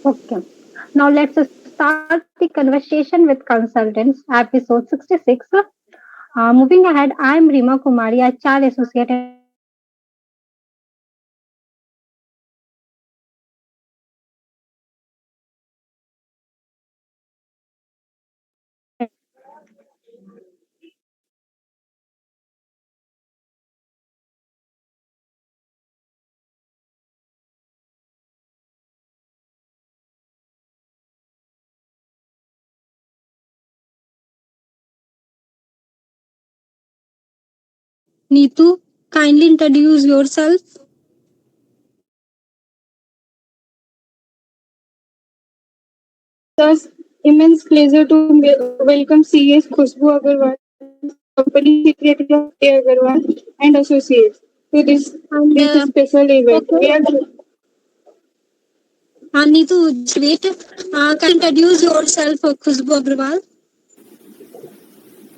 Okay. Now let's start the conversation with consultants, episode 66. Moving ahead, I'm Rima Kumari, HR Associate and Consultant at Capgemini. Neetu, kindly introduce yourself. Thus, immense pleasure to welcome CS Khushbu Agarwal, Company Secretary of A. Agarwal and Associates, to And this special event. okay, Neetu, just wait. Can you introduce yourself, Khushbu Agrawal?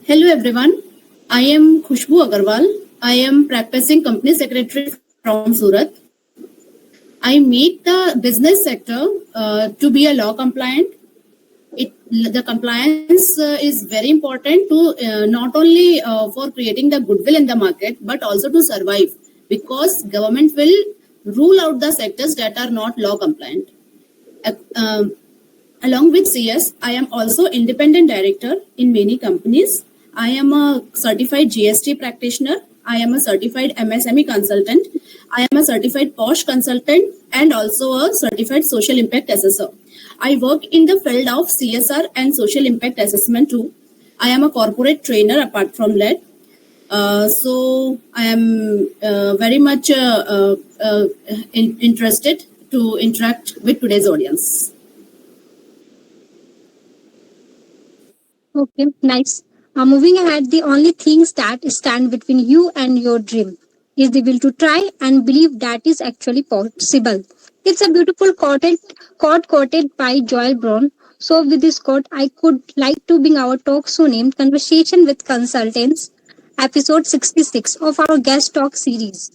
Hello everyone, I am Khushbu Agarwal. I am practicing company secretary from Surat. I make the business sector to be a law compliant. The compliance is very important to not only for creating the goodwill in the market but also to survive, because government will rule out the sectors that are not law compliant. Uh, um, Along with CS, I am also independent director in many companies. I am a certified GST practitioner. I am a certified MSME consultant. I am a certified POSH consultant and also a certified social impact assessor. I work in the field of CSR and social impact assessment too. I am a corporate trainer apart from that. So I am very much interested to interact with today's audience. Okay, nice. Moving ahead, the only things that stand between you and your dream is the will to try and believe that is actually possible. It's a beautiful quote quoted by Joel Brown. So, with this quote, I could like to bring our talk show named Conversation with Consultants, episode 66 of our guest talk series.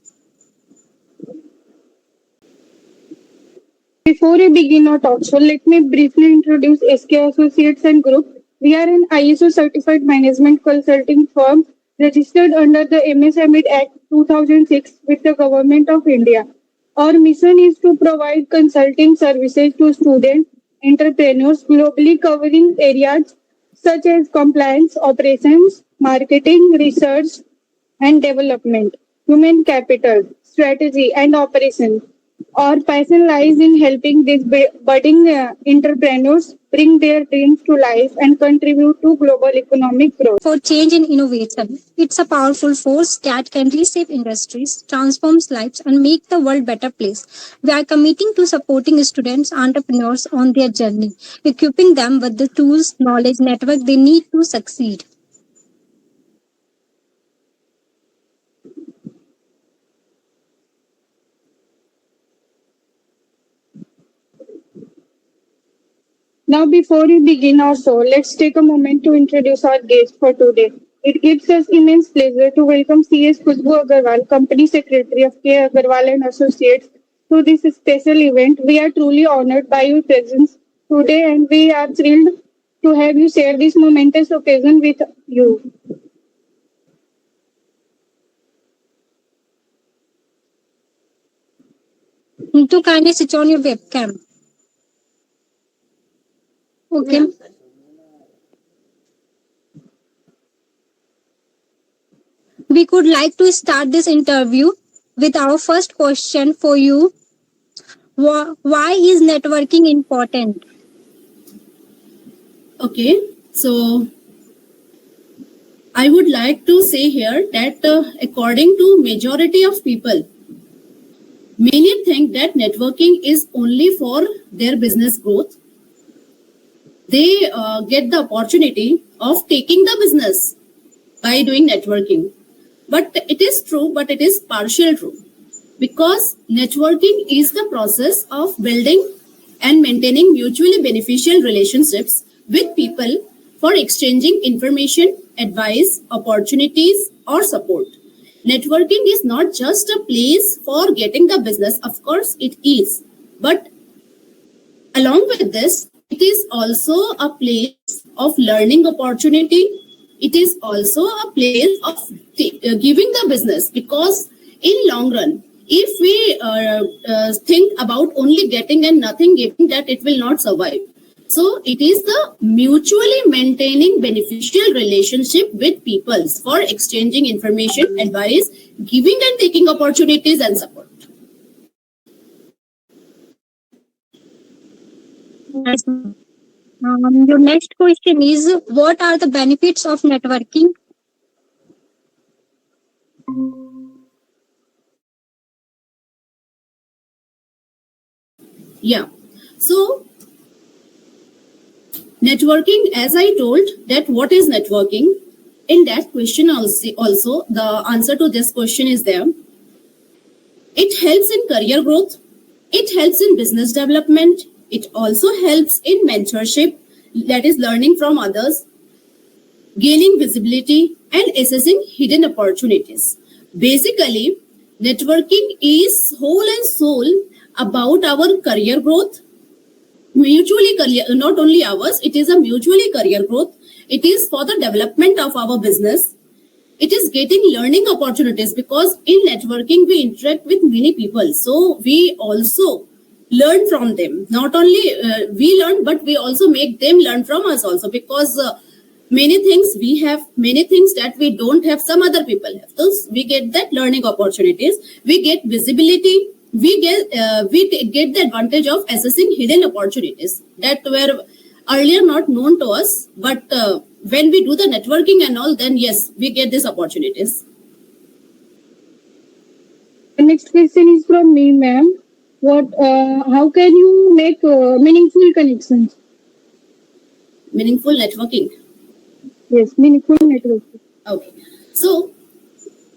Before we begin our talk show, let me briefly introduce SK Associates and Group. We are an ISO certified management consulting firm registered under the MSME Act 2006 with the Government of India. Our mission is to provide consulting services to students, entrepreneurs globally, covering areas such as compliance, operations, marketing, research and development, human capital, strategy, and operations. Our passion lies in helping these budding entrepreneurs bring their dreams to life and contribute to global economic growth. For change and innovation. It's a powerful force that can reshape industries, transforms lives, and make the world better place. We are committing to supporting students, entrepreneurs on their journey, equipping them with the tools, knowledge, network they need to succeed. Now, before we begin our show, let's take a moment to introduce our guest for today. It gives us immense pleasure to welcome CS Khushbu Agarwal, Company Secretary of K. Agarwal and Associates, to this special event. We are truly honored by your presence today, and we are thrilled to have you share this momentous occasion with you. To kindly switch on your webcam. Okay. We could like to start this interview with our first question for you. Why is networking important? Okay, so I would like to say here that according to majority of people, many think that networking is only for their business growth. They get the opportunity of taking the business by doing networking. But it is true, but it is partial true. Because networking is the process of building and maintaining mutually beneficial relationships with people for exchanging information, advice, opportunities, or support. Networking is not just a place for getting the business. Of course, it is. But along with this, it is also a place of learning opportunity. It is also a place of giving the business, because in long run, if we think about only getting and nothing giving, that it will not survive. So it is the mutually maintaining beneficial relationship with people for exchanging information, advice, giving and taking opportunities and support. Nice. Your next question is, what are the benefits of networking? Yeah. So networking, as I told, that what is networking? In that question also the answer to this question is there. It helps in career growth. It helps in business development. It also helps in mentorship, that is learning from others, gaining visibility and assessing hidden opportunities. Basically, networking is whole and soul about our career growth, mutually career, not only ours, it is a mutually career growth. It is for the development of our business. It is getting learning opportunities, because in networking we interact with many people. So we also learn from them. Not only we learn, but we also make them learn from us also, because many things we have, many things that we don't have, some other people have. So we get that learning opportunities. We get visibility. We get the advantage of assessing hidden opportunities that were earlier not known to us, but when we do the networking and all, then yes, we get these opportunities. The next question is from me, ma'am. How can you make meaningful connections? Meaningful networking. Yes, meaningful networking. Okay. So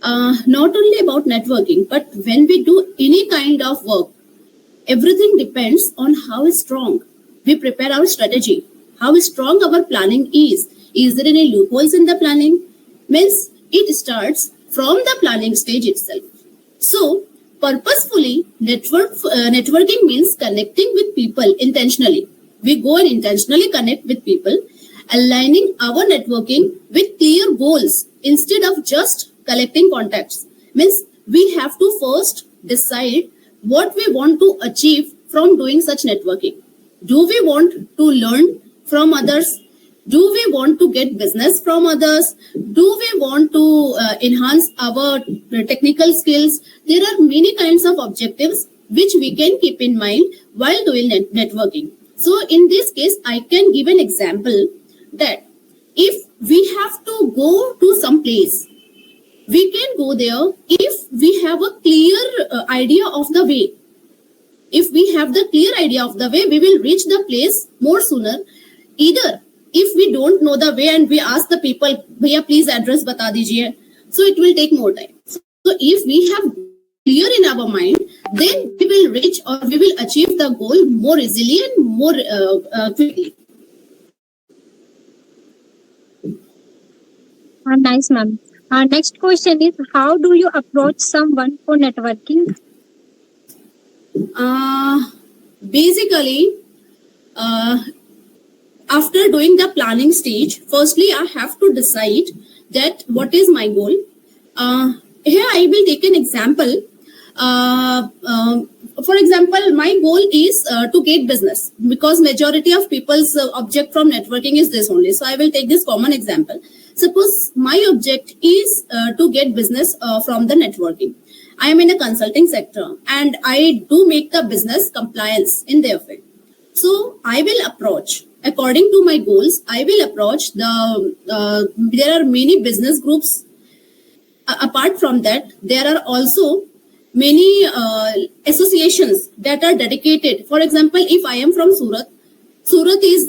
not only about networking, but when we do any kind of work, everything depends on how strong we prepare our strategy, how strong our planning is. Is there any loopholes in the planning? Means it starts from the planning stage itself. So purposefully, networking means connecting with people intentionally. We go and intentionally connect with people, aligning our networking with clear goals instead of just collecting contacts. Means we have to first decide what we want to achieve from doing such networking. Do we want to learn from others? Do we want to get business from others? Do we want to enhance our technical skills? There are many kinds of objectives which we can keep in mind while doing networking. So in this case, I can give an example that if we have to go to some place, we can go there if we have a clear idea of the way. If we have the clear idea of the way, we will reach the place more sooner. Either if we don't know the way and we ask the people, "Bhaiya, please address bata dijiye," so it will take more time. So if we have clear in our mind, then we will reach or we will achieve the goal more easily and more quickly. Nice, ma'am. Our next question is, how do you approach someone for networking? Basically, after doing the planning stage, firstly, I have to decide that what is my goal. Here, I will take an example. For example, my goal is to get business, because majority of people's object from networking is this only. So I will take this common example. Suppose my object is to get business from the networking. I am in a consulting sector and I do make the business compliance in their field. So I will approach, according to my goals, I will approach there are many business groups. Apart from that, there are also many associations that are dedicated. For example, if I am from Surat, Surat is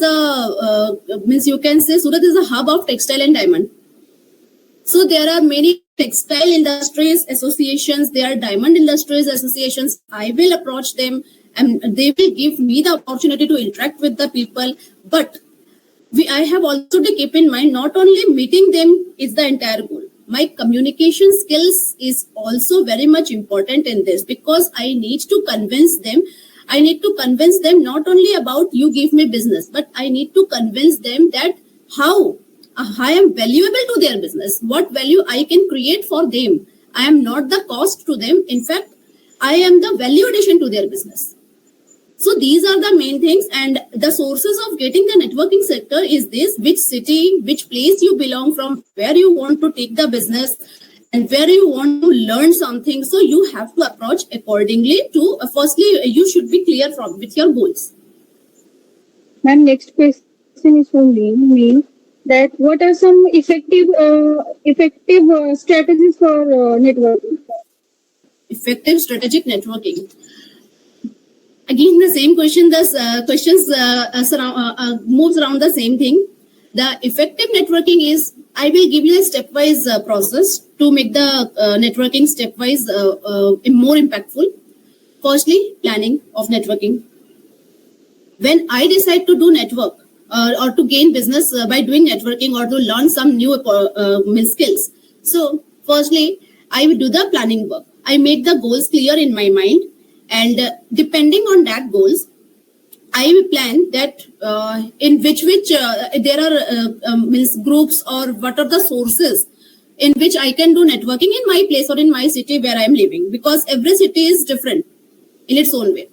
means you can say Surat is a hub of textile and diamond. So there are many textile industries associations, there are diamond industries associations. I will approach them and they will give me the opportunity to interact with the people. But I have also to keep in mind, not only meeting them is the entire goal. my communication skills is also very much important in this, because I need to convince them. I need to convince them not only about you give me business, but I need to convince them that how I am valuable to their business, what value I can create for them. I am not the cost to them. In fact, I am the value addition to their business. So these are the main things, and the sources of getting the networking sector is this: which city, which place you belong from, where you want to take the business, and where you want to learn something. So you have to approach accordingly to, firstly, you should be clear from with your goals. Ma'am, next question is from me. That what are some effective strategies for networking? Effective strategic networking. Again, the same question. The questions moves around the same thing. The effective networking is, I will give you a stepwise process to make the networking stepwise more impactful. Firstly, planning of networking. When I decide to do network or to gain business by doing networking or to learn some new skills. So, firstly, I will do the planning work. I make the goals clear in my mind. And depending on that goals, I will plan that in which there are groups, or what are the sources in which I can do networking in my place or in my city where I am living, because every city is different in its own way.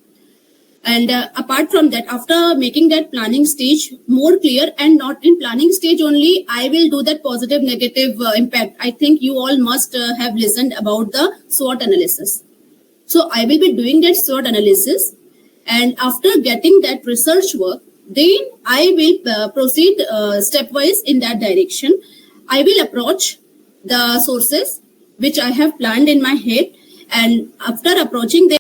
And apart from that, after making that planning stage more clear, and not in planning stage only, I will do that positive negative impact. I think you all must have listened about the SWOT analysis. So I will be doing that SWOT analysis, and after getting that research work, then I will proceed stepwise in that direction. I will approach the sources which I have planned in my head, and after approaching them,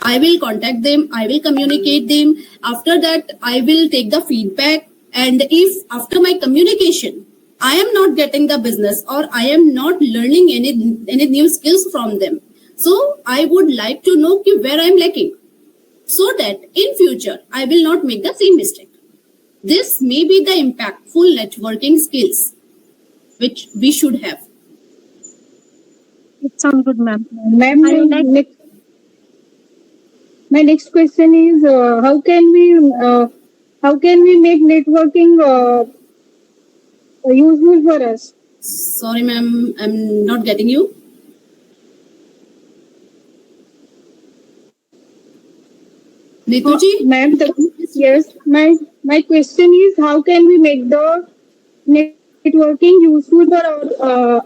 I will contact them, I will communicate them. After that, I will take the feedback, and if after my communication, I am not getting the business or I am not learning any new skills from them, so I would like to know where I am lacking, so that in future I will not make the same mistake. This may be the impactful networking skills which we should have. It sounds good, ma'am. Ma'am, I would like my next question is how can we make networking useful for us? Sorry, ma'am, I'm not getting you. Neetuji? Ma'am, yes, my question is how can we make the networking useful for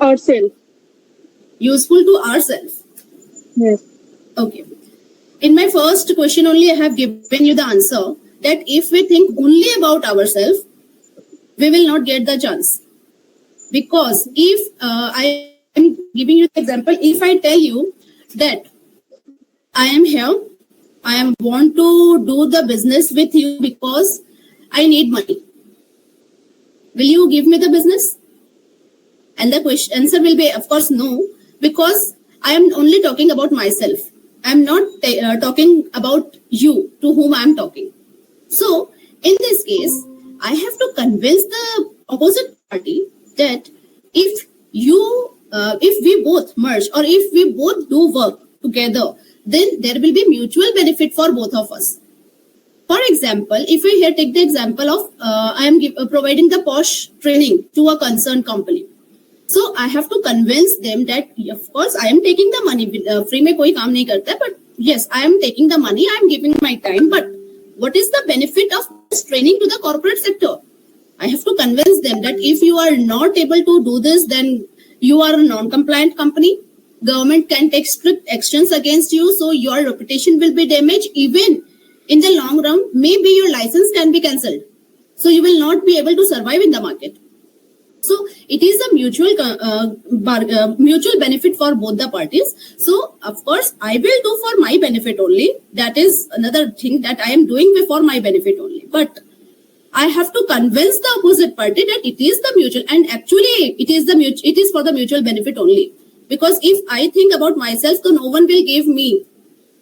ourselves? Useful to ourselves. Yes. Okay. In my first question only, I have given you the answer that if we think only about ourselves, we will not get the chance. Because if I am giving you the example, if I tell you that I am here, I am want to do the business with you because I need money, will you give me the business? And the answer will be, of course, no, because I am only talking about myself. I am not talking about you to whom I am talking. So, in this case, I have to convince the opposite party that if we both merge or if we both do work together, then there will be mutual benefit for both of us. For example, if we here take the example of I am providing the POSH training to a concerned company. So I have to convince them that, of course, I am taking the money. Free में कोई काम नहीं करता, but yes, I am taking the money. I am giving my time. But what is the benefit of this training to the corporate sector? I have to convince them that if you are not able to do this, then you are a non-compliant company. Government can take strict actions against you, so your reputation will be damaged. Even in the long run, maybe your license can be cancelled. So you will not be able to survive in the market. So it is a mutual benefit for both the parties. So of course, I will do for my benefit only. That is another thing that I am doing for my benefit only. But I have to convince the opposite party that it is the mutual, and actually it is for the mutual benefit only. Because if I think about myself, then no one will give me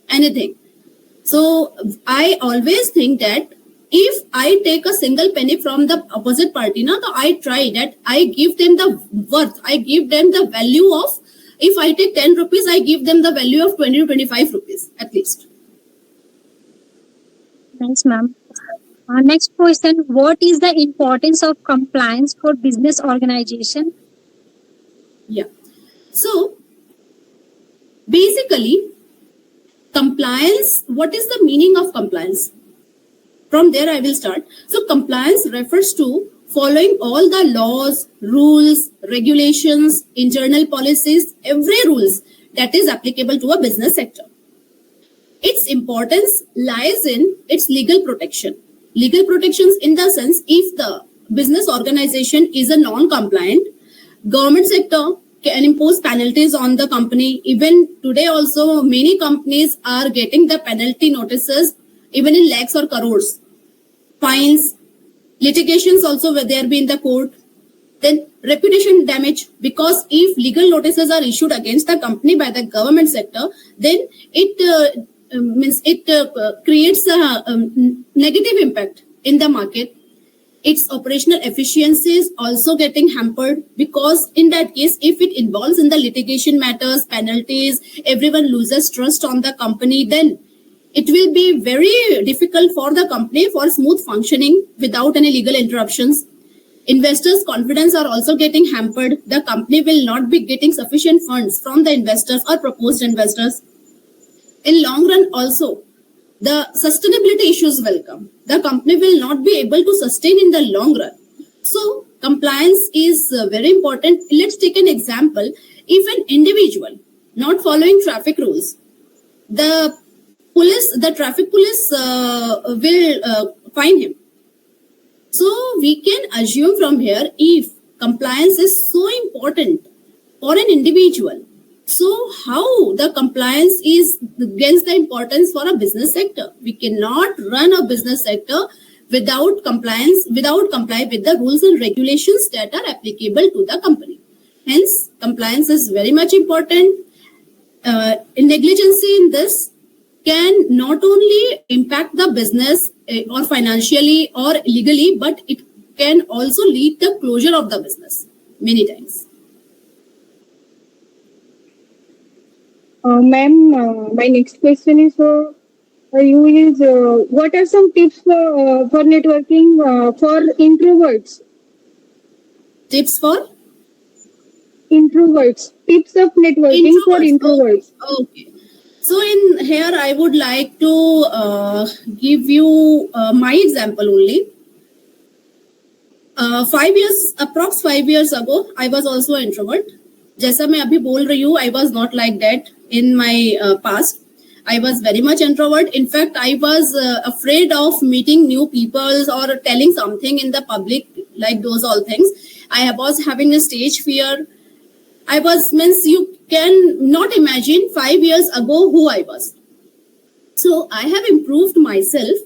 anything. So I always think that if I take a single penny from the opposite party na, तो I try that I give them the worth, I give them the value of, if I take 10 rupees, I give them the value of 20 to 25 rupees at least. Thanks, ma'am. Next question: what is the importance of compliance for business organization? Yeah. So basically, compliance, what is the meaning of compliance? From there I will start. So compliance refers to following all the laws, rules, regulations, internal policies, every rules that is applicable to a business sector. Its importance lies in its legal protection. Legal protections in the sense, if the business organization is a non-compliant, government sector can impose penalties on the company. Even today also, many companies are getting the penalty notices even in lakhs or crores. Fines, litigations also where there be in the court. Then reputation damage, because if legal notices are issued against the company by the government sector, then it creates a negative impact in the market. Its operational efficiency is also getting hampered, because in that case, if it involves in the litigation matters, penalties, everyone loses trust on the company, then it will be very difficult for the company for smooth functioning without any legal interruptions. Investors' confidence are also getting hampered. The company will not be getting sufficient funds from the investors or proposed investors. In long run also, the sustainability issues will come. The company will not be able to sustain in the long run. So compliance is very important. Let's take an example. If an individual not following traffic rules, the traffic police will fine him. So we can assume from here, if compliance is so important for an individual, so how the compliance is against the importance for a business sector? We cannot run a business sector without compliance, without comply with the rules and regulations that are applicable to the company. Hence, compliance is very much important. Negligence in this can not only impact the business or financially or legally, but it can also lead to closure of the business many times. Ma'am, my next question is for you is what are some tips for networking for introverts? Tips for? Introverts. Tips of networking for introverts. Okay. So in here, I would like to give you my example only. 5 years ago, I was also an introvert. जैसा मैं अभी बोल रही हूँ, I was not like that in my past. I was very much introvert. In fact, I was afraid of meeting new people or telling something in the public, like those all things. I was having a stage fear. You can not imagine 5 years ago who I was. So I have improved myself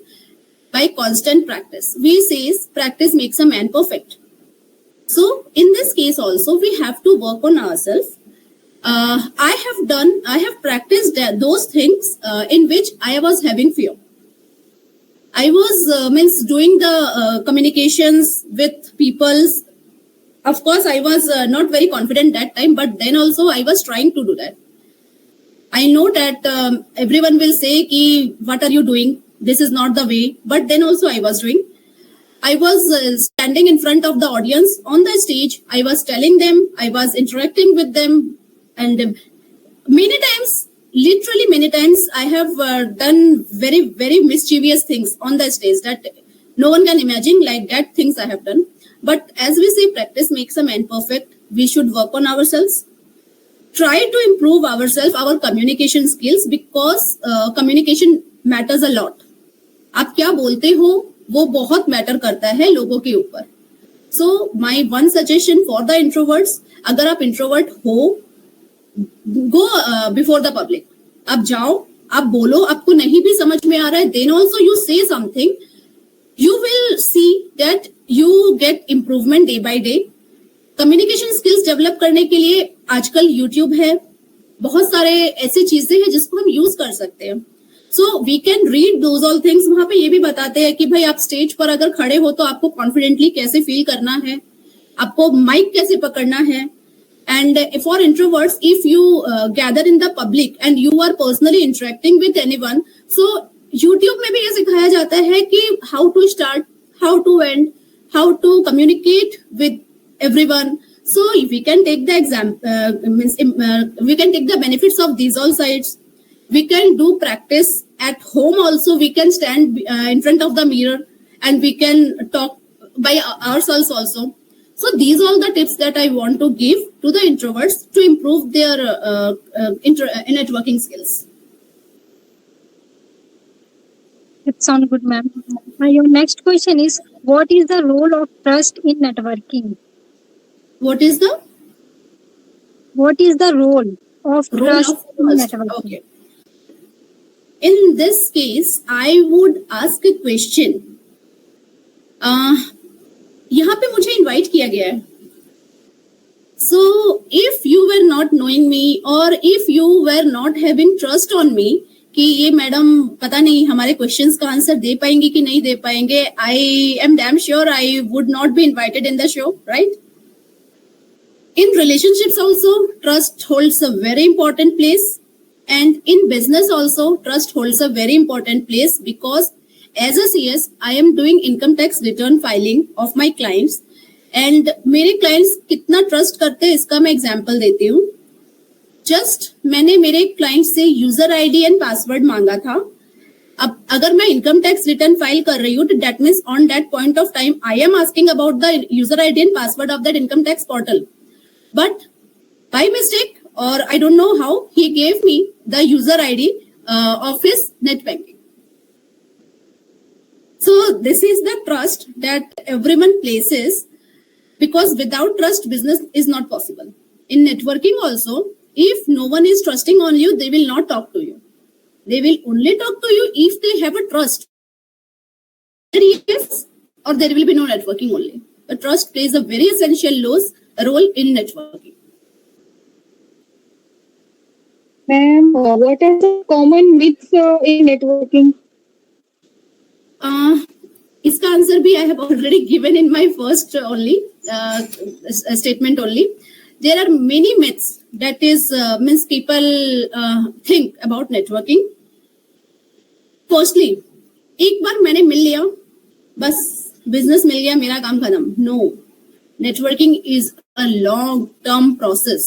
by constant practice. We say practice makes a man perfect. So in this case also, we have to work on ourselves. I have practiced those things in which I was having fear. I was doing the communications with people. Of course, I was not very confident that time, but then also I was trying to do that. I know that everyone will say, ki, what are you doing? This is not the way. But then also I was doing. I was standing in front of the audience on the stage. I was telling them, I was interacting with them. And many times, literally many times, I have done very, very mischievous things on the stage that no one can imagine, like that things I have done. But as we say, practice makes a man perfect. We should work on ourselves. Try to improve ourselves, our communication skills, because communication matters a lot. आप क्या बोलते हो वो बहुत matter करता है लोगों के ऊपर. So my one suggestion for the introverts, अगर आप introvert हो, go before the public. आप जाओ, आप बोलो, आपको नहीं भी समझ में आ रहा है, then also you say something. You will see that you get improvement day by day. Communication skills develop करने के लिए आजकल YouTube है, बहुत सारे ऐसी चीजें हैं जिसको हम यूज कर सकते हैं. So we can read those all things. वहां पे ये भी बताते हैं कि भाई आप स्टेज पर अगर खड़े हो तो आपको कॉन्फिडेंटली कैसे फील करना है, आपको माइक कैसे पकड़ना है. And for introverts, if you gather in the public and you are personally interacting with anyone, so YouTube में भी ये सिखाया जाता है कि how to start, how to end, how to communicate with everyone. So we can take the we can take the benefits of these all sides. We can do practice at home also. We can stand in front of the mirror and we can talk by ourselves also. So these are the tips that I want to give to the introverts to improve their networking skills. It sounds good, ma'am. Your next question is, what is the role of trust in networking? What is the role of role trust of in trust? networking? Okay. In this case, I would ask a question. यहाँ पे मुझे invite किया गया है. So if you were not knowing me और if you were not having trust on me कि ये madam पता नहीं हमारे क्वेश्चंस का आंसर दे पाएंगे कि नहीं दे पाएंगे, I am damn sure I would not be invited in the show, right? In relationships also, trust holds a very important place, and in business also, trust holds a very important place, because as a CS, I am doing income tax return filing of my clients, and मेरे clients कितना trust करते हैं इसका मैं example देती हूँ. Just मैंने मेरे clients से user ID and password मांगा था. अब अगर मैं income tax return file कर रही हूँ, तो that means on that point of time I am asking about the user ID and password of that income tax portal. But by mistake, or I don't know how, he gave me the user ID of his net banking. So this is the trust that everyone places, because without trust, business is not possible. In networking also, if no one is trusting on you, they will not talk to you. They will only talk to you if they have a trust. Yes, or there will be no networking only. But trust plays a very essential role in networking. Ma'am, what are the common myths in networking? इसका answer भी I have already given in my first statement only. There are many myths that is means people think about networking. Firstly, एक बार मैंने मिल लिया, बस business मिल गया, मेरा काम खत्म. No, networking is a long-term process.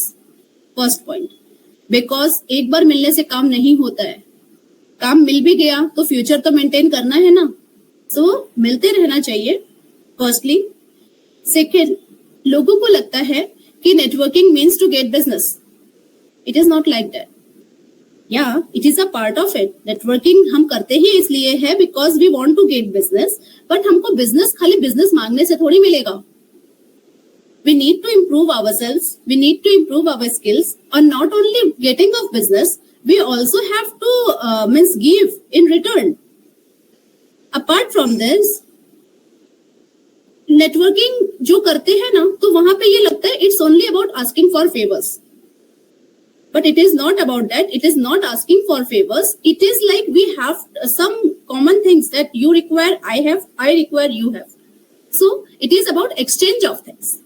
First point, because एक बार मिलने से काम नहीं होता है. काम मिल भी गया तो फ्यूचर तो मेंटेन करना है ना. सो मिलते रहना चाहिए, फर्स्टली. सेकेंड, लोगों को लगता है कि networking means to get business. It is not like that. या it is a part of it. Networking हम करते ही इसलिए है because we want to get business. But हमको बिजनेस खाली बिजनेस मांगने से थोड़ी मिलेगा. We need to improve ourselves. We need to improve our skills. And not only getting of business, we also have to give in return. Apart from this, networking जो करते हैं ना, तो वहां पे ये लगता है it's only about asking for favors. But it is not about that. It is not asking for favors. It is like we have some common things that you require, I have, I require, you have. So it is about exchange of things.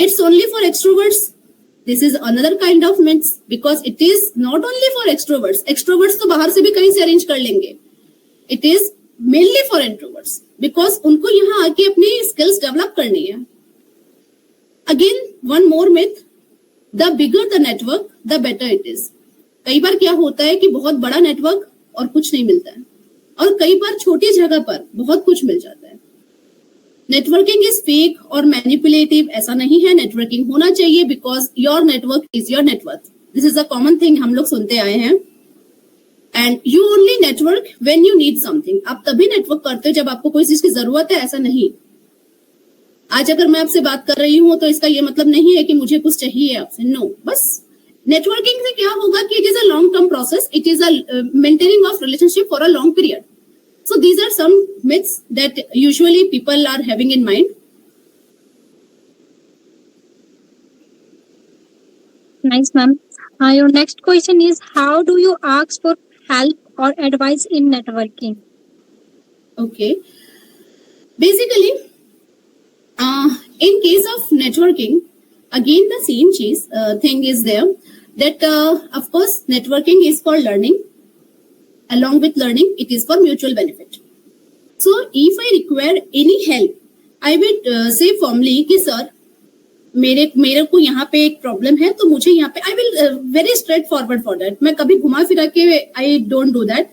It's only for extroverts. This is another kind of myth, because it is not only for extroverts. Extroverts तो बाहर से भी कहीं से arrange कर लेंगे. It is mainly for introverts, because उनको यहाँ आके अपनी skills develop करनी है. Again, one more myth. The bigger the network, the better it is. कई बार क्या होता है कि बहुत बड़ा नेटवर्क और कुछ नहीं मिलता है, और कई बार छोटी जगह पर बहुत कुछ मिल जाता है. नेटवर्किंग इज फेक और मैनिपुलेटिव, ऐसा नहीं है. नेटवर्किंग होना चाहिए because your network is your network. This is a common thing हम लोग सुनते आए हैं. And you only network when you need something. आप तभी नेटवर्क करते हो जब आपको कोई चीज की जरूरत है, ऐसा नहीं. आज अगर मैं आपसे बात कर रही हूँ तो इसका ये मतलब नहीं है कि मुझे कुछ चाहिए आपसे. नो, बस नेटवर्किंग से क्या होगा कि it is a long term process. It is a maintaining of relationship for a long period. So these are some myths that usually people are having in mind. Nice, ma'am. Your next question is, how do you ask for help or advice in networking? Okay. Basically, in case of networking, again the same thing is there that of course networking is for learning. Along with learning, it is for mutual benefit. So if I require any help, I will say firmly कि sir मेरे को यहाँ पे एक problem है तो मुझे यहाँ पे I will very straight forward for that. मैं कभी घुमा फिरा के I don't do that.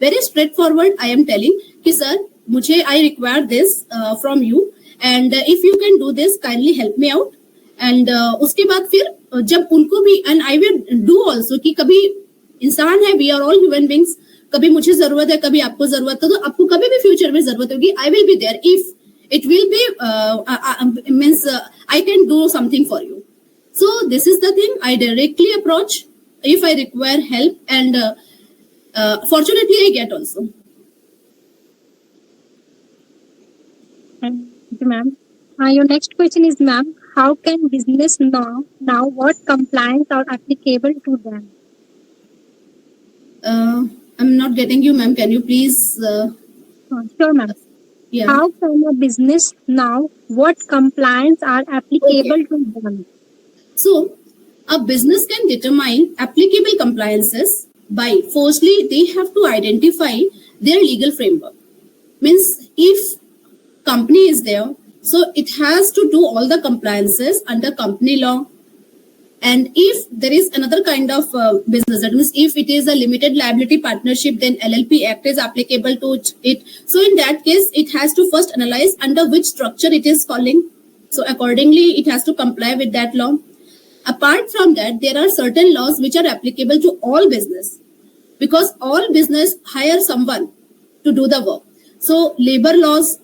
Very straight forward I am telling कि सर मुझे I require this from you and if you can do this kindly help me out. And उसके बाद फिर जब उनको भी and I will do also कि कभी इंसान है, we are all human beings, कभी मुझे जरूरत है कभी आपको जरूरत है, तो आपको कभी भी फ्यूचर में जरूरत होगी, I will be there. If it will be means I can do something for you. So this is the thing, I directly approach if I require help and fortunately I get also. Thank you, ma'am. Your next question is, ma'am, how can business now what compliance are applicable to them? I'm not getting you, ma'am, can you please Sure, ma'am. yeah. How can a business now what compliance are applicable to them? So, a business can determine applicable compliances by firstly they have to identify their legal framework. Means if company is there, so it has to do all the compliances under company law. And if there is another kind of business, that means if it is a limited liability partnership, then LLP Act is applicable to it. So in that case, it has to first analyze under which structure it is falling. So accordingly, it has to comply with that law. Apart from that, there are certain laws which are applicable to all business, because all business hire someone to do the work. So labor laws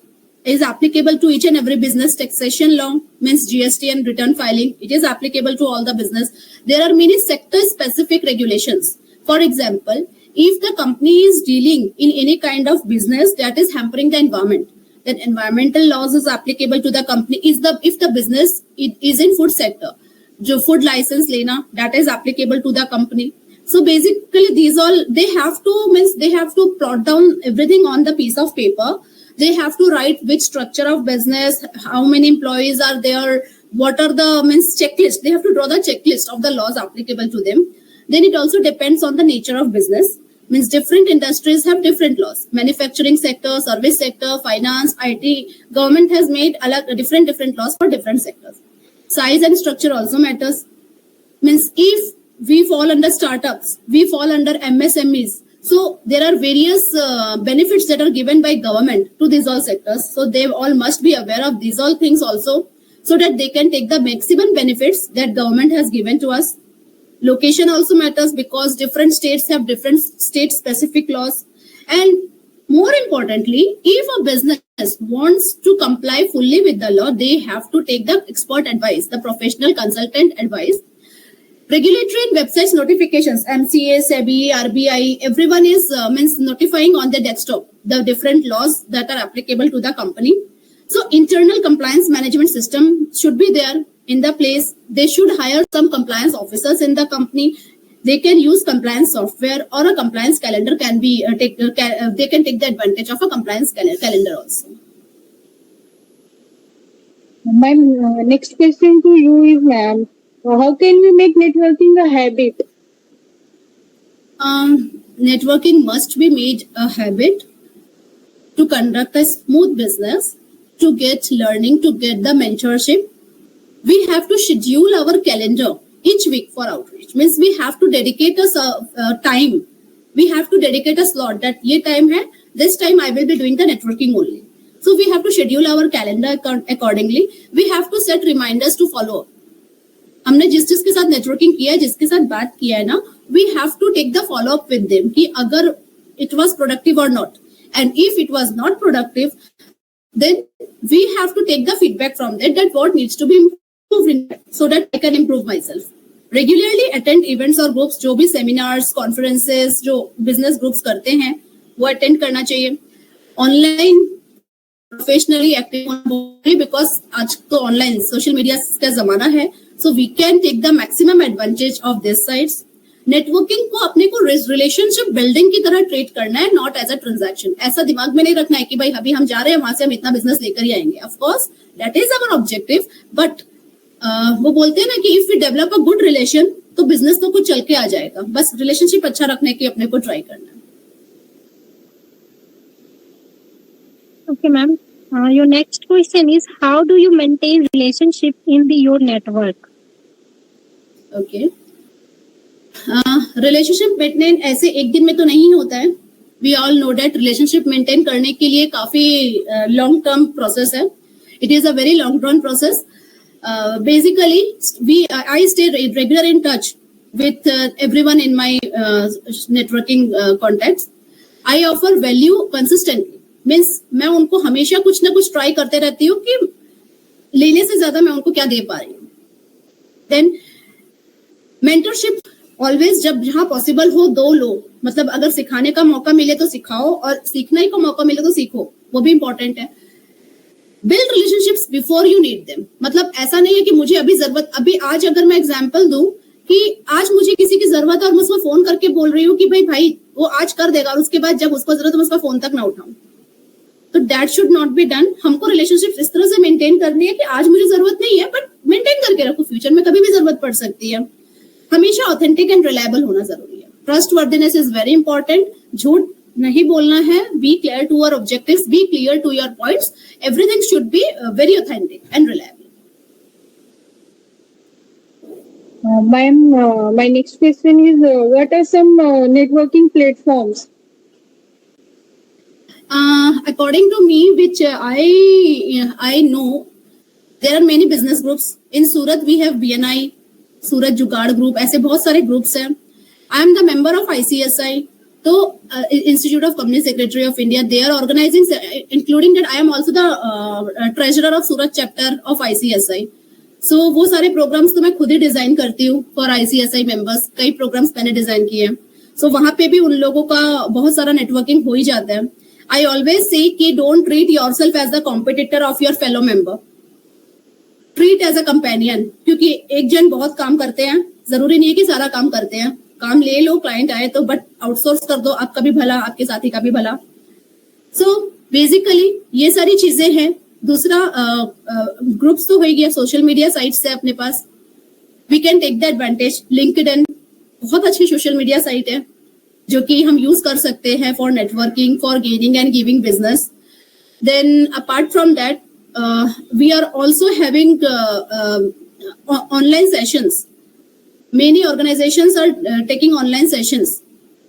is applicable to each and every business. Taxation law means GST and return filing, it is applicable to all the business. There are many sector specific regulations. For example, if the company is dealing in any kind of business that is hampering the environment, then environmental laws is applicable to the company. If the business it is in food sector, jo food license lena, that is applicable to the company. So basically these all they have to plot down everything on the piece of paper. They have to write which structure of business, how many employees are there, what are the checklist. They have to draw the checklist of the laws applicable to them. Then it also depends on the nature of business. Means different industries have different laws. Manufacturing sector, service sector, finance, IT, government has made different laws for different sectors. Size and structure also matters. Means if we fall under startups, we fall under MSMEs. So there are various benefits that are given by government to these all sectors. So they all must be aware of these all things also, so that they can take the maximum benefits that government has given to us. Location also matters, because different states have different state specific laws. And more importantly, if a business wants to comply fully with the law, they have to take the expert advice, the professional consultant advice. Regulatory and websites notifications, MCA, SEBI, RBI, everyone is notifying on their desktop the different laws that are applicable to the company. So internal compliance management system should be there in the place. They should hire some compliance officers in the company. They can use compliance software, or a compliance calendar can be they can take the advantage of a compliance calendar also. My next question to you is, ma'am, how can we make networking a habit? Networking must be made a habit to conduct a smooth business, to get learning, to get the mentorship. We have to schedule our calendar each week for outreach. Means we have to dedicate a time. We have to dedicate a slot that ye time hai, this time I will be doing the networking only. So we have to schedule our calendar accordingly. We have to set reminders to follow up. हमने जिसके साथ networking किया है, जिसके साथ बात किया है ना, we have to take the follow up with them कि अगर इट वाज प्रोडक्टिव और not, and if it was not productive, then we have to take the feedback from that what needs to be improved so that I can improve my self. Regularly attend events और groups, जो भी seminars, conferences जो business groups करते हैं वो attend करना चाहिए. Online professionally active होना, बिकॉज आज तो ऑनलाइन सोशल मीडिया का जमाना है. So we can take the maximum advantage of these sites. Networking को अपने को रिलेशनशिप बिल्डिंग की तरह ट्रीट करना है, नॉट एज अ ट्रांजैक्शन। ऐसा दिमाग में नहीं रखना है कि भाई अभी हम जा रहे हैं वहां से हम इतना बिजनेस लेकर ही आएंगे। Of course that is our objective, but वो बोलते हैं ना कि if we develop a good relation तो बिजनेस तो कुछ चल के आ जाएगा। बस रिलेशनशिप अच्छा रखने की अपने को ट्राई करना है। Okay, ma'am. Your next question is, how do you maintain relationship in your network? Okay, relationship maintain ऐसे एक दिन में तो नहीं होता है। We all know that relationship maintain करने के लिए काफी लॉन्ग टर्म प्रोसेस है। It is a very long run process. Basically I stay regular in touch with everyone in my networking contacts. I offer value consistently. Means मैं उनको हमेशा कुछ ना कुछ ट्राई करते रहती हूँ कि लेने से ज्यादा मैं उनको क्या दे पा रही हूँ। देन मेंटरशिप ऑलवेज, जब जहाँ पॉसिबल हो दो लो। मतलब अगर सिखाने का मौका मिले तो सिखाओ और सीखने का मौका मिले तो सीखो, वो भी इंपॉर्टेंट है। Build relationships before you need them. मतलब ऐसा नहीं है कि मुझे अभी जरूरत, अभी आज अगर मैं एग्जाम्पल दूं कि आज मुझे किसी की जरूरत है और मैं उसको फोन करके बोल रही हूँ कि भाई वो आज कर देगा, और उसके बाद जब उसको जरूरत है मैं उसका फोन तक ना उठाऊं, तो that should not be done. हमको रिलेशनशिप इस तरह से मेंटेन करनी है कि आज मुझे जरूरत नहीं है बट मेंटेन करके रखो, फ्यूचर में कभी भी जरूरत पड़ सकती है। हमेशा ऑथेंटिक एंड रिलायबल होना जरूरी है। Trustworthiness is very important. झूठ नहीं बोलना है। Be clear to your objectives, be clear to your points. Everything should be very authentic and reliable. Ma'am, my next question is, what are some networking platforms? According to me, which I know, there are many business groups. In Surat, we have BNI, Surat Jugaad Group. ऐसे बहुत सारे groups हैं. I am the member of ICSI, तो Institute of Company Secretary of India. They are organizing, including that I am also the treasurer of Surat chapter of ICSI. So वो सारे programmes तो मैं खुद ही डिजाइन करती हूँ for ICSI members. कई programmes मैंने डिजाइन किए हैं। सो वहां पे भी उन लोगों का बहुत सारा नेटवर्किंग हो ही जाता है। आई ऑलवेज से कि don't treat yourself as the competitor of your fellow member, treat as a companion. क्योंकि एक जन बहुत काम करते हैं, जरूरी नहीं है कि सारा काम करते हैं। काम ले लो, क्लाइंट आए तो, बट आउटसोर्स कर दो, आपका भी भला, आपके साथी का भी भला। सो बेसिकली ये सारी चीजें हैं। दूसरा ग्रुप्स तो हो गया, सोशल मीडिया साइट्स है अपने पास, we can take the advantage. LinkedIn बहुत अच्छी सोशल मीडिया साइट है जो कि हम यूज कर सकते हैं for networking, for gaining and giving business. Then apart from that we are also having online sessions. Many organizations are taking online sessions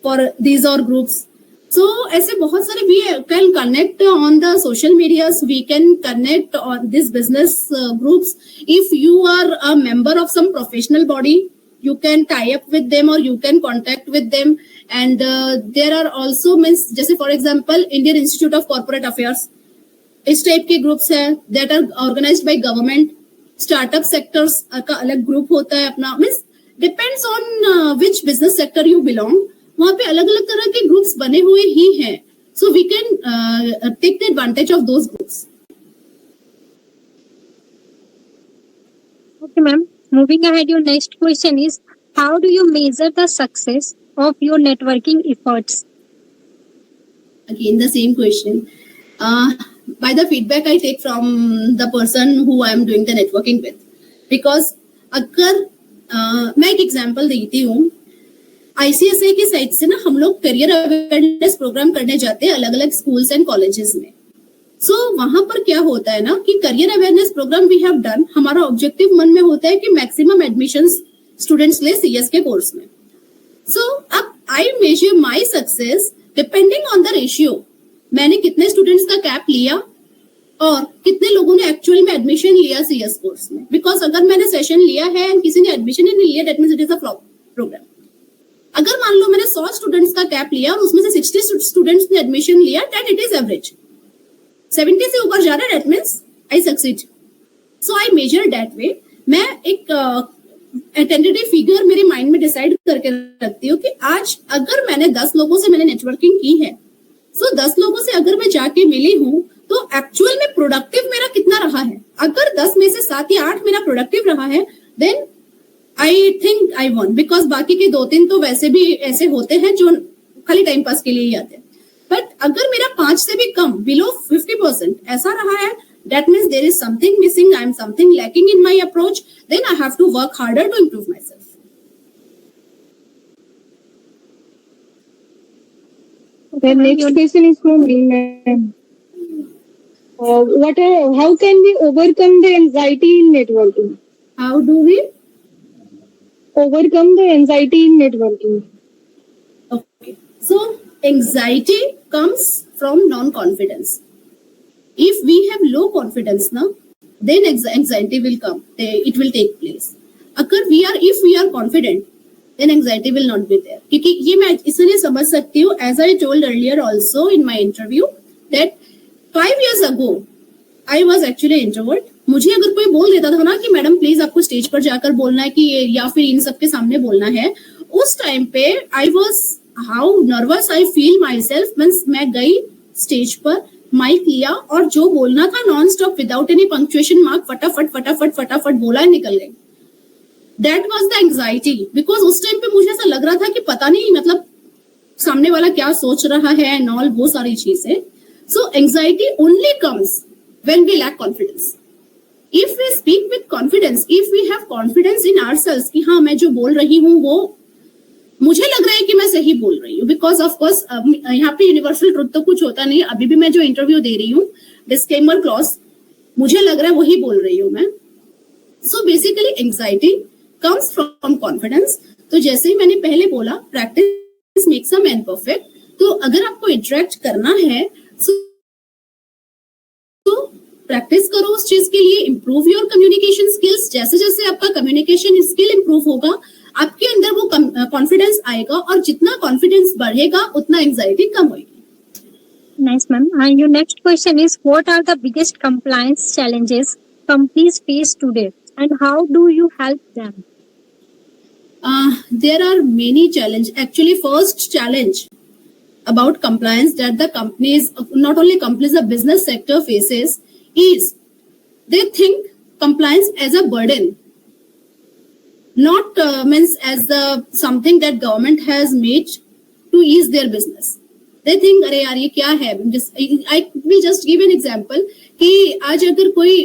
for these और ग्रुप्स। So ऐसे बहुत सारे we can connect on the social medias, we can connect on these business groups. If you are a member of some professional body, you can tie up with them or you can contact with them. And there are also means, जैसे for example Indian Institute of Corporate Affairs, इस type के groups हैं that are organized by government. Startup sectors का अलग group होता है अपना, means depends on which business sector you belong. वहां पे अलग अलग तरह के ग्रुप्स बने हुए ही हैं। So we can take the advantage of those groups. Okay, ma'am. Moving ahead, your next question is, how do you measure the success of your networking efforts? Again, the same question. By the feedback I take from the person who I am doing the networking with. Because अगर मैं एक example देती हूँ, ICSI की site से ना हम लोग करियर अवेयरनेस प्रोग्राम करने जाते हैं अलग अलग स्कूल्स एंड कॉलेजेस में। सो वहां पर क्या होता है ना कि career awareness program we have done, हमारा ऑब्जेक्टिव मन में होता है कि मैक्सिमम एडमिशंस स्टूडेंट्स ले CS के कोर्स में। सो अब I measure my success depending on the ratio. मैंने कितने स्टूडेंट्स का कैप लिया और कितने लोगों ने एक्चुअल में एडमिशन लिया CS कोर्स में। बिकॉज अगर मैंने सेशन लिया है एंड किसी ने एडमिशन ही नहीं लिया, that means it is a flop program. अगर मान लो मैंने 100 स्टूडेंट्स का कैप लिया और उसमें से 60 स्टूडेंट्स ने एडमिशन लिया, दैट इट इज एवरेज। 70 से ऊपर जा रहा है, that means I succeed. So I measure that way. मैं एक टेंटेटिव फिगर मेरे माइंड में डिसाइड करके रखती हूँ कि आज अगर मैंने 10 लोगों से मैंने नेटवर्किंग की है, सो 10 लोगों से अगर मैं जाके मिली हूँ तो एक्चुअल में प्रोडक्टिव मेरा कितना रहा है। अगर 10 में से 7 या 8 मेरा प्रोडक्टिव रहा है, then I think I want, because बाकी के 2-3 तो वैसे भी ऐसे होते हैं जो खाली टाइम पास के लिए ही आते हैं. बट अगर मेरा 5 से भी कम, बिलो 50% ऐसा रहा है, that means there is something missing, I am something lacking in my approach, then I have to work harder to improve myself. The next question is from me, ma'am. How can we overcome the anxiety in networking? How do we Overcome the anxiety in networking. Okay. So anxiety comes from non-confidence. If we have low confidence now, then anxiety will come. It will take place. If we are confident, then anxiety will not be there. क्योंकि ये मैं इसलिए समझ सकती हूँ, as I told earlier also in my interview, that 5 years ago I was actually introvert. मुझे अगर कोई बोल देता था ना कि मैडम प्लीज आपको स्टेज पर जाकर बोलना है कि या फिर इन सबके सामने बोलना है, उस टाइम पे I was how nervous I feel my self. Means मैं गई स्टेज पर, माइक लिया और जो बोलना था non stop without any punctuation mark फटाफट फटाफट फटाफट बोला, निकल गई. That was the anxiety, because उस टाइम पे मुझे ऐसा लग रहा था कि पता नहीं मतलब सामने वाला क्या सोच रहा है एंड ऑल, वो सारी चीजें. So anxiety only comes when we lack confidence. If we speak with confidence, if we have confidence in ourselves कि हाँ मैं जो बोल रही हूँ वो मुझे लग रहा है कि मैं सही बोल रही हूँ, बिकॉज ऑफ कोर्स यहाँ पे यूनिवर्सल ट्रुथ तो कुछ होता नहीं. अभी भी मैं जो इंटरव्यू दे रही हूँ, डिस्क्लेमर क्लॉज मुझे लग रहा है वही बोल रही हूँ मैं. So basically anxiety comes from confidence. तो जैसे ही मैंने पहले बोला, practice makes a man perfect. तो अगर आपको इंटरेक्ट करना है तो प्रैक्टिस करो उस चीज के लिए. Improve your communication skills. जैसे जैसे आपका कम्युनिकेशन स्किल इंप्रूव होगा, आपके अंदर वो कॉन्फिडेंस आएगा, और जितना कॉन्फिडेंस बढ़ेगा उतना एंग्जाइटी कम होगी. Nice, ma'am. And your next question is, what are the biggest compliance challenges companies face today, and how do you help them? There are many challenges. Actually, first challenge about compliance that the companies, not only companies, the business sector faces is they think compliance as a burden, not means as something that government has made to ease their business. They think अरे यार ये क्या है. I will just give an example कि आज अगर कोई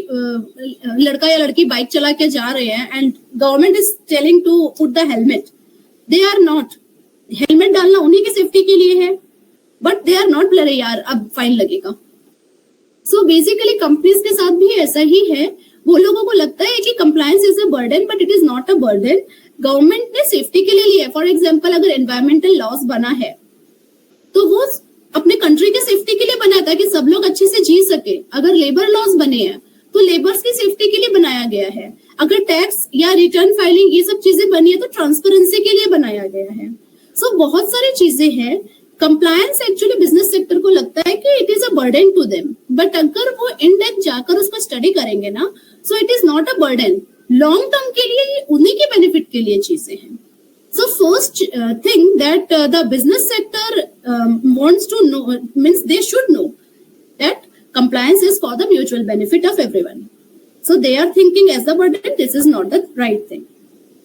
लड़का या लड़की बाइक चला के जा रहे हैं and government is telling to put the helmet, they are not. Helmet डालना उन्हीं की सेफ्टी के लिए है, बट दे आर नॉट अरे यार अब फाइन लगेगा. सो बेसिकली कंपनीज के साथ भी ऐसा ही है. वो लोगों को लगता है कि compliance is a burden, but it is not a burden. Government ने सेफ्टी के लिए लिया है. फॉर एग्जांपल अगर एनवायरमेंटल लॉस बना है तो वो अपने कंट्री के सेफ्टी के लिए बना था कि सब लोग अच्छे से जी सके. अगर लेबर लॉस बने हैं तो लेबर्स की सेफ्टी के लिए बनाया गया है. अगर टैक्स या रिटर्न फाइलिंग ये सब चीजें बनी है तो ट्रांसपेरेंसी के लिए बनाया गया है. सो बहुत सारी चीजें हैं. कंप्लायंस एक्चुअली बिजनेस सेक्टर को लगता है कि it is a burden to them, but अगर वो इन डेप्थ जाकर उसको स्टडी करेंगे ना, so it is not a burden. Long term के लिए ये उन्हीं के बेनिफिट के लिए चीजें हैं. So first thing that the business sector wants to know, means they should know that compliance is for the mutual benefit of everyone. So they are thinking as the burden, this is not the right thing.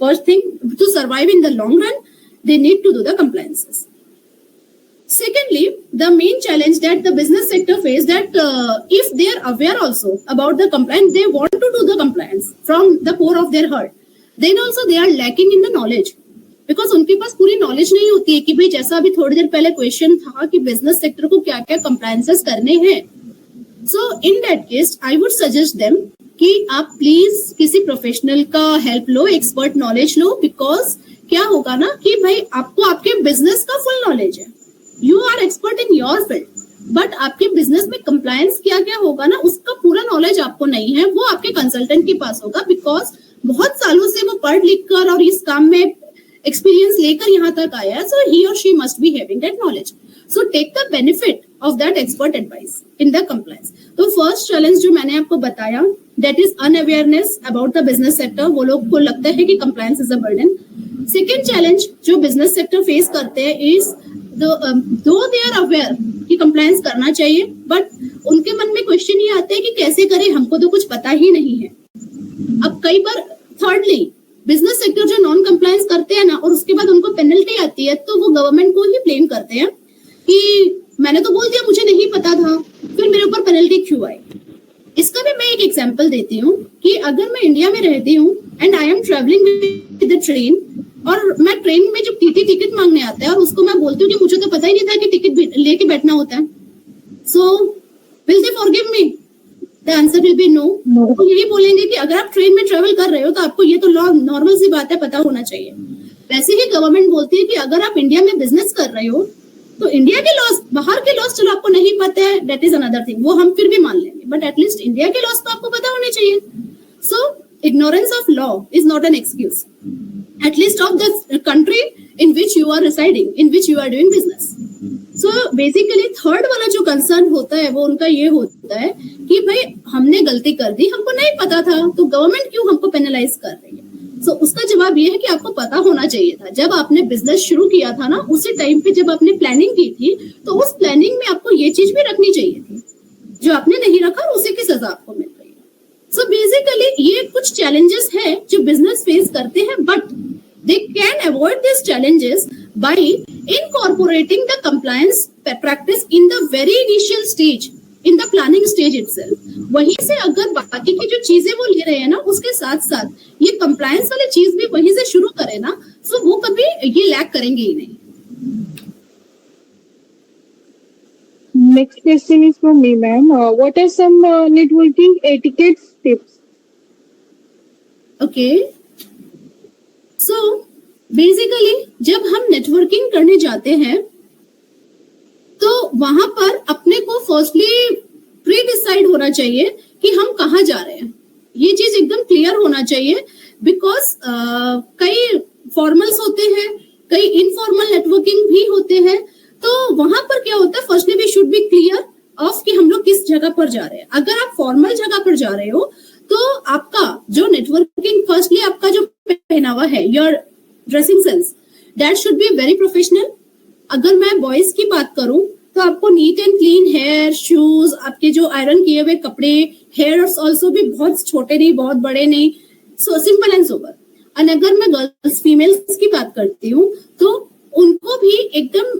First thing, to survive in the long run, they need to do the compliances. Secondly, the main challenge that the business sector face that if they are aware also about the compliance, they want to do the compliance from the core of their heart. Then also they are lacking in the knowledge. Because उनके पास पूरी knowledge नहीं होती है कि भाई जैसा अभी थोड़ी देर पहले क्वेश्चन था कि बिजनेस सेक्टर को क्या क्या कंप्लायंसेस करने हैं. So in that case I would suggest them कि आप प्लीज किसी प्रोफेशनल का हेल्प लो, एक्सपर्ट नॉलेज लो. बिकॉज क्या होगा ना कि भाई आपको आपके बिजनेस का फुल नॉलेज है, you are expert in your field, but आपके बिजनेस में कंप्लायंस क्या क्या होगा ना उसका पूरा नॉलेज आपको नहीं है. वो आपके कंसल्टेंट के पास होगा, बिकॉज बहुत सालों से वो पढ़ लिख कर और इस काम में एक्सपीरियंस लेकर यहाँ तक आया है. सो ही और she must be having that knowledge. So take the benefit of that expert advice in the compliance. तो फर्स्ट चैलेंज जो मैंने आपको बताया that is unawareness about the business sector. वो लोग को लगता है कि compliance is a burden. Second challenge जो बिजनेस सेक्टर फेस करते हैं is though they are aware कि कंप्लायंस करना चाहिए, बट उनके मन में क्वेश्चन ये आते हैं कि कैसे करें, हमको तो कुछ पता ही नहीं है. अब कई बार थर्डली बिजनेस सेक्टर जो नॉन कंप्लायंस करते हैं ना और उसके बाद उनको पेनल्टी आती है तो वो गवर्नमेंट को ही ब्लेम करते हैं कि मैंने तो बोल दिया, मुझे नहीं पता था, फिर मेरे ऊपर पेनल्टी क्यों आई। इसका भी मैं एक एग्जांपल देती हूँ कि अगर मैं इंडिया में रहती हूँ and I am travelling with the train और मैं ट्रेन में जब टीटी टिकट मांगने आता है और उसको मैं बोलती हूँ कि मुझे तो पता ही नहीं था कि टिकट लेके बैठना होता है, so will they forgive me? The answer will be no. तो यही बोलेंगे कि अगर आप ट्रेन में ट्रेवल कर रहे हो तो आपको ये तो नॉर्मल सी बात है, पता होना चाहिए। वैसे ही गवर्नमेंट बोलती है कि अगर आप इंडिया में बिजनेस कर रहे हो तो इंडिया के लॉस, बाहर के लॉस चलो आपको नहीं पता है, दैट इज अनदर थिंग, वो हम फिर भी मान लेंगे, बट एटलीस्ट इंडिया के लॉस तो आपको पता होने चाहिए। सो ignorance of law is not an excuse, at least of the country in which you are residing, in which you are doing business. So basically third वाला जो concern होता है वो उनका ये होता है कि भाई हमने गलती कर दी, हमको नहीं पता था, तो गवर्नमेंट क्यों हमको पेनलाइज कर रही है। So उसका जवाब ये है कि आपको पता होना चाहिए था, जब आपने बिजनेस शुरू किया था ना, उसी टाइम पे जब आपने प्लानिंग की थी तो उस प्लानिंग में आपको ये चीज भी रखनी चाहिए थी, जो आपने नहीं रखा उसी की सजा आपको मिल रही है। सो बेसिकली ये कुछ चैलेंजेस है जो बिजनेस फेस करते हैं, but they can avoid this challenges bye incorporating the compliance practice in the very initial stage, in the planning stage itself. वहीं से अगर बाकी की जो चीजें वो ले रहे हैं ना, उसके साथ साथ ये कंप्लायंस वाली चीज भी वहीं से शुरू करें ना, सो वो कभी ये लैक करेंगे ही नहीं। Next question is from me, ma'am. What are some networking etiquette tips? Okay, so basically जब हम नेटवर्किंग करने जाते हैं तो वहां पर अपने को फर्स्टली प्री डिसाइड होना चाहिए कि हम कहाँ जा रहे हैं, ये चीज एकदम क्लियर होना चाहिए। बिकॉज कई फॉर्मल्स होते हैं, कई इनफॉर्मल नेटवर्किंग भी होते हैं, तो वहां पर क्या होता है, firstly we should be clear of कि हम लोग किस जगह पर जा रहे हैं। अगर आप फॉर्मल जगह पर जा रहे हो तो आपका जो नेटवर्किंग, फर्स्टली आपका जो पहनावा है, your dressing sense, that should be very professional. अगर मैं बॉयज की बात करूं तो आपको neat and clean hair, shoes, आपके जो आयरन किए हुए कपड़े, हेयर्स ऑल्सो भी बहुत छोटे नहीं, बहुत बड़े नहीं, सो सिंपल एंड सोबर। और अगर मैं गर्ल्स, फीमेल्स की बात करती हूँ तो उनको भी एकदम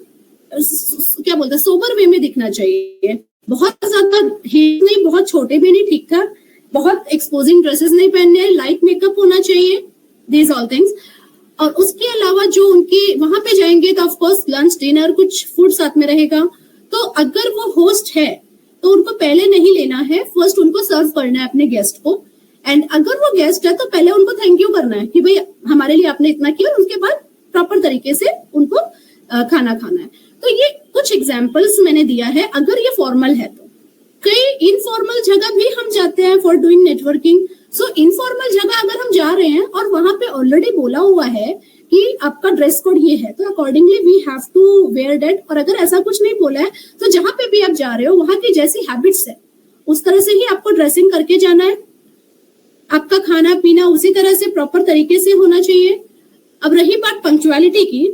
क्या बोलते हैं, सोबर वे में दिखना चाहिए। बहुत ज्यादा हेयर नहीं, बहुत छोटे भी नहीं, ठीक ठाक, बहुत एक्सपोजिंग ड्रेसेस नहीं पहनने, लाइट मेकअप होना चाहिए, दीज ऑल थिंग्स। और उसके अलावा जो उनकी वहां पे जाएंगे तो ऑफ कोर्स लंच, डिनर, कुछ फूड साथ में रहेगा। तो अगर वो होस्ट है तो उनको पहले नहीं लेना है, फर्स्ट उनको सर्व करना है अपने गेस्ट को। एंड अगर वो गेस्ट है तो पहले उनको थैंक यू करना है कि भाई हमारे लिए आपने इतना किया, और उसके बाद प्रॉपर तरीके से उनको खाना खाना है। तो ये कुछ एग्जाम्पल्स मैंने दिया है अगर ये फॉर्मल है तो। कई इनफॉर्मल जगह भी हम जाते हैं for doing networking. So informal जगह अगर हम जा रहे हैं और वहां पे ऑलरेडी बोला हुआ है कि आपका ड्रेस कोड ये है, तो accordingly we have to wear that. और अगर ऐसा कुछ नहीं बोला है तो जहां पे भी आप जा रहे हो वहां की जैसी हैबिट्स है उस तरह से ही आपको ड्रेसिंग करके जाना है। आपका खाना पीना उसी तरह से प्रॉपर तरीके से होना चाहिए। अब रही बात पंक्चुअलिटी की,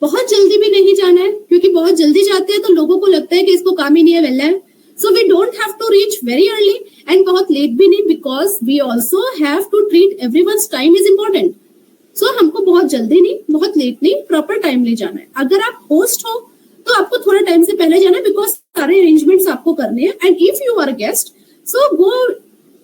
बहुत जल्दी भी नहीं जाना है, क्योंकि बहुत जल्दी जाते हैं तो लोगों को लगता है कि इसको काम ही नहीं है, वेला है। So we don't have to reach very early and बहुत लेट भी नहीं, because we also have to treat everyone's time is important. So हमको बहुत जल्दी नहीं, बहुत लेट नहीं, प्रॉपर टाइमली जाना है। अगर आप होस्ट हो तो आपको थोड़ा टाइम से पहले जाना है, बिकॉज सारे अरेंजमेंट्स आपको करने हैं। And if you are guest, so वो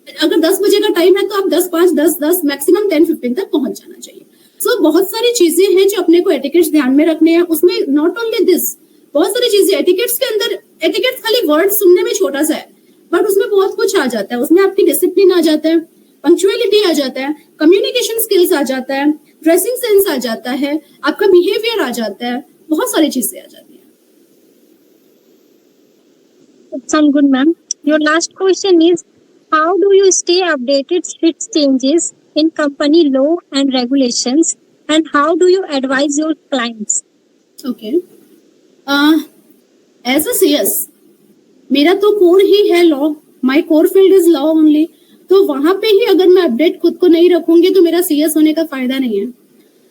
अगर 10 बजे का टाइम है तो आप 10:05, 10:10, मैक्सिमम 10:15 तक पहुंच जाना चाहिए। सो बहुत सारी चीजें हैं जो अपने को एटिकेट्स ध्यान में रखने हैं। उसमें नॉट ओनली दिस, बहुत सारी चीजें एटिकेट्स के अंदर, एटिकेट्स खाली वर्ड सुनने में छोटा सा है, बट उसमें बहुत कुछ आ जाता है। उसमें आपकी डिसिप्लिन आ जाता है, पंक्चुअलिटी आ जाता है, कम्युनिकेशन स्किल्स आ जाता है, ड्रेसिंग सेंस आ जाता है, आपका बिहेवियर आ जाता है, बहुत सारी चीजें आ जाती है। Sound good, ma'am. Your last question is, how do you stay updated with changes in company law and regulations, and how do you advise your clients? Okay. As a CS, मेरा तो core ही है law, my core field is law only. तो वहां पे ही अगर मैं update खुद को नहीं रखूंगी तो मेरा CS होने का फायदा नहीं है।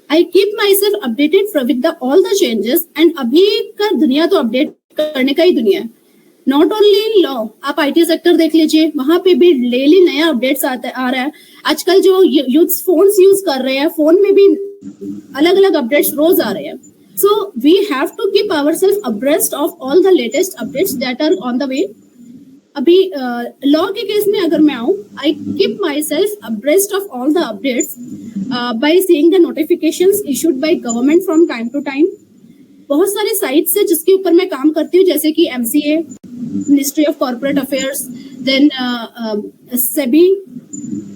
आई keep my self updated with all the changes. And अभी का दुनिया तो अपडेट करने का ही दुनिया है। नॉट ओनली इन लॉ, आप आईटी सेक्टर देख लीजिए, वहां पे भी डेली नया अपडेट्स आ रहा है। आजकल जो यूथ फोन्स यूज कर रहे हैं, फोन में भी अलग अलग अपडेट्स रोज आ रहे हैं। So we have to keep ourselves abreast of all the latest updates that are on the way. अभी लॉ के केस में अगर मैं आऊं, I keep my self abreast of all the updates by seeing the notifications issued by government from time to time. बहुत सारे sites है जिसके ऊपर मैं काम करती हूँ, जैसे कि MCA, ministry of corporate affairs, then SEBI,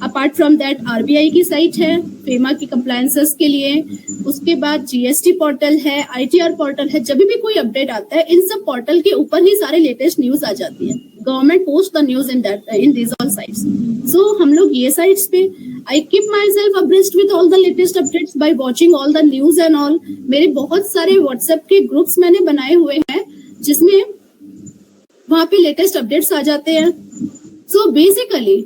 apart from that RBI की साइट है फेमा की कंप्लायंसेस के लिए, उसके बाद GST पोर्टल है, ITR पोर्टल है। जब भी कोई अपडेट आता है, इन सब पोर्टल के ऊपर ही सारे लेटेस्ट न्यूज आ जाती है। Government post the news in these all sites. So हम लोग ये साइट्स पे I keep my self abreast with all the latest updates by watching all the news and all. मेरे बहुत सारे व्हाट्सएप के ग्रुप्स मैंने बनाए हुए हैं जिसमें वहां पे लेटेस्ट अपडेट्स आ जाते हैं। So basically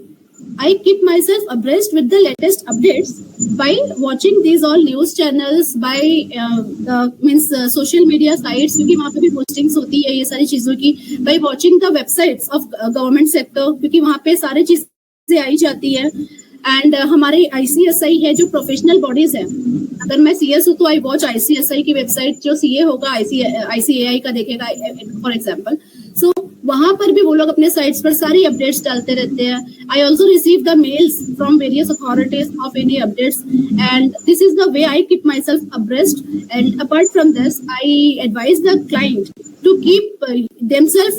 I keep myself abreast with the latest updates by watching these all news channels, by social media sites, क्योंकि वहाँ पे भी postings होती है ये सारी चीजों की, by watching the websites of government sector, क्योंकि वहाँ पे सारी चीजें आई जाती है। एंड हमारे ICSI है जो प्रोफेशनल बॉडीज है, अगर मैं CS हूँ तो आई वॉच ICSI की वेबसाइट, जो CA होगा ICAI का देखेगा फॉर एग्जाम्पल। सो वहां पर भी वो लोग अपने साइट्स पर सारी अपडेट्स डालते रहते हैं। I also receive the mails from various authorities of any updates, and this is the way I keep my self abreast. And apart from this, I advise the client to keep themselves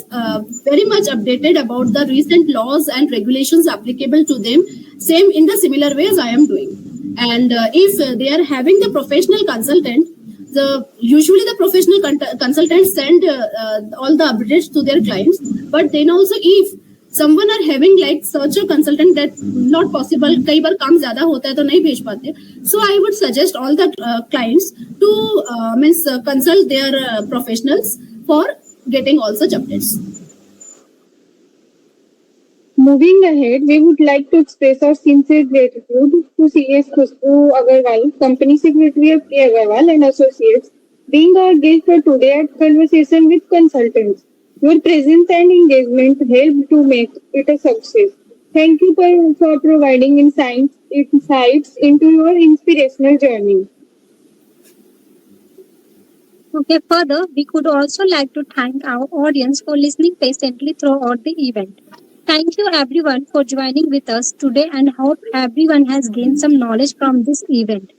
very much updated about the recent laws and regulations applicable to them, same in the similar ways I am doing. And if they are having the professional consultant, usually the professional consultants send all the updates to their clients, but then also if someone are having like such a consultant that not possible, कई बार काम ज्यादा होता है तो नहीं भेज पाते, so I would suggest all the clients to consult their professionals for getting all such updates. Moving ahead, we would like to express our sincere gratitude to CS Khushbu Agarwal, Company Secretary of K. Agarwal and Associates, being our guest for today at Conversation with Consultants. Your presence and engagement helped to make it a success. Thank you for providing insights into your inspirational journey. Okay, further, we could also like to thank our audience for listening patiently throughout the event. Thank you everyone for joining with us today and hope everyone has gained some knowledge from this event.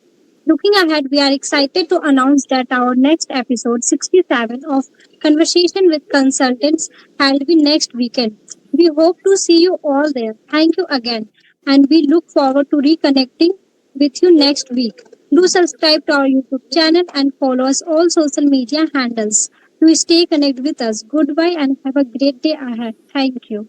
Looking ahead, we are excited to announce that our next episode 67 of Conversation with Consultants will be next weekend. We hope to see you all there. Thank you again, and we look forward to reconnecting with you next week. Do subscribe to our YouTube channel and follow us all social media handles to stay connected with us. Goodbye and have a great day ahead. Thank you.